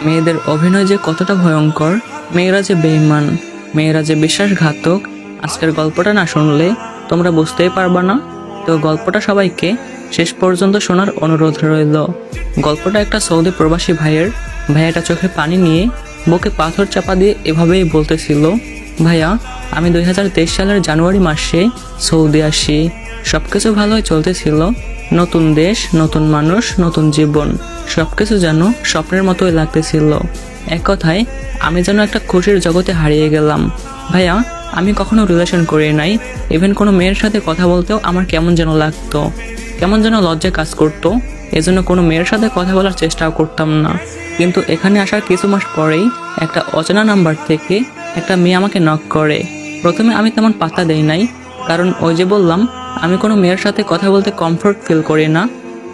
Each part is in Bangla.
মেয়েদের অভিনয় যে কতটা ভয়ঙ্কর, মেয়েরা যে বেঈমান, মেয়েরা যে বিশ্বাসঘাতক, আজকের গল্পটা না শুনলে তোমরা বুঝতেই পারবা না। তো গল্পটা সবাইকে শেষ পর্যন্ত শোনার অনুরোধ রইল। গল্পটা একটা সৌদি প্রবাসী ভাইয়াটা চোখে পানি নিয়ে বুকে পাথর চাপা দিয়ে এভাবেই বলতেছিল, ভাইয়া আমি 2023 সালের জানুয়ারি মাসে সৌদি আসি। সবকিছু ভালোই চলতেছিল, নতুন দেশ, নতুন মানুষ, নতুন জীবন, সবকিছু যেন স্বপ্নের মতোই লাগতেছিল। এক কথায় আমি যেন একটা খুশির জগতে হারিয়ে গেলাম। ভাইয়া আমি কখনো রিলেশন করি নাই, ইভেন কোনো মেয়ের সাথে কথা বলতেও আমার কেমন যেন লাগতো, কেমন যেন লজ্জা কাজ করতো। এজন্য কোনো মেয়ের সাথে কথা বলার চেষ্টাও করতাম না। কিন্তু এখানে আসার কিছু মাস পরেই একটা অচেনা নাম্বার থেকে একটা মেয়ে আমাকে নক করে। প্রথমে আমি তেমন পাত্তা দেই নাই, কারণ ওই যে বললাম আমি কোনো মেয়ের সাথে কথা বলতে কমফোর্ট ফিল করি না।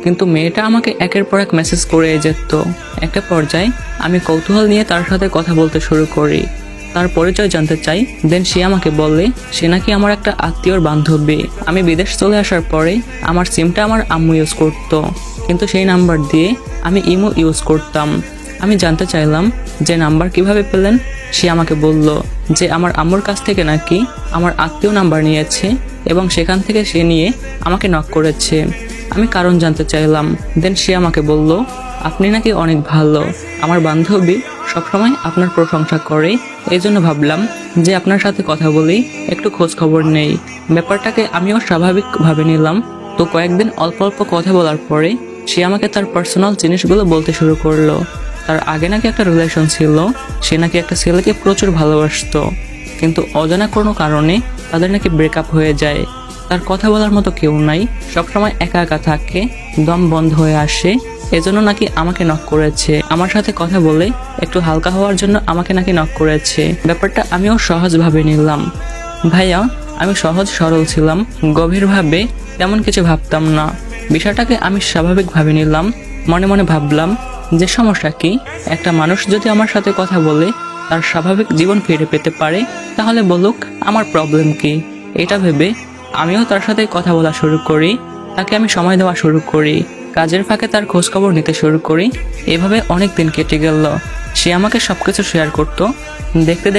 কিন্তু মেয়েটা আমাকে একের পর এক মেসেজ করে যেত। একটা পর্যায়ে আমি কৌতূহল নিয়ে তার সাথে কথা বলতে শুরু করি, তার পরিচয় জানতে চাই। দেন সে আমাকে বলে সে নাকি আমার একটা আত্মীয়র বান্ধবী। আমি বিদেশ চলে আসার পরে আমার সিমটা আমার আম্মু ইউজ করতো, কিন্তু সেই নাম্বার দিয়ে আমি ইমো ইউজ করতাম। আমি জানতে চাইলাম যে নাম্বার কিভাবে পেলেন। সে আমাকে বলল যে আমার আম্মুর কাছ থেকে নাকি আমার আত্মীয় নাম্বার নিয়েছে এবং সেখান থেকে সে নিয়ে আমাকে নক করেছে। আমি কারণ জানতে চাইলাম। দেন সে আমাকে বলল আপনি নাকি অনেক ভালো, আমার বান্ধবী সবসময় আপনার প্রশংসা করে, এই জন্য ভাবলাম যে আপনার সাথে কথা বলি, একটু খোঁজ খবর নেই। ব্যাপারটাকে আমিও স্বাভাবিকভাবে নিলাম। তো কয়েকদিন অল্প অল্প কথা বলার পরে সে আমাকে তার পার্সোনাল জিনিসগুলো বলতে শুরু করলো। তার আগে নাকি একটা রিলেশন ছিল, সে নাকি একটা ছেলেকে প্রচুর ভালোবাসতো, কিন্তু অজানা কোনো কারণে তাদের নাকি ব্রেকআপ হয়ে যায়। তার কথা বলার মতো কেউ নাই, সবসময় একা একা থাকে, দম বন্ধ হয়ে আসে। এজন্য নাকি আমাকে নক করেছে, আমার সাথে কথা বলে একটু হালকা হওয়ার জন্য আমাকে নাকি নক করেছে। ব্যাপারটা আমিও সহজভাবে নিলাম। ভাইয়া আমি সহজ সরল ছিলাম, গভীরভাবে তেমন কিছু ভাবতাম না। বিষয়টাকে আমি স্বাভাবিকভাবে নিলাম। মনে মনে ভাবলাম যে সমস্যা কি, একটা মানুষ যদি আমার সাথে কথা বলে তার স্বাভাবিক জীবন ফিরে পেতে পারে, তাহলে বলুক, আমার প্রবলেম কি। এটা ভেবে আমিও তার সাথে কথা বলা শুরু করি, তাকে আমি সময় দেওয়া শুরু করি, কাজের ফাঁকে তার খোঁজখবর নিতে শুরু করি। এভাবে অনেক দিন কেটে গেল। সে আমাকে সবকিছু শেয়ার করতো। দেখতে দেখতে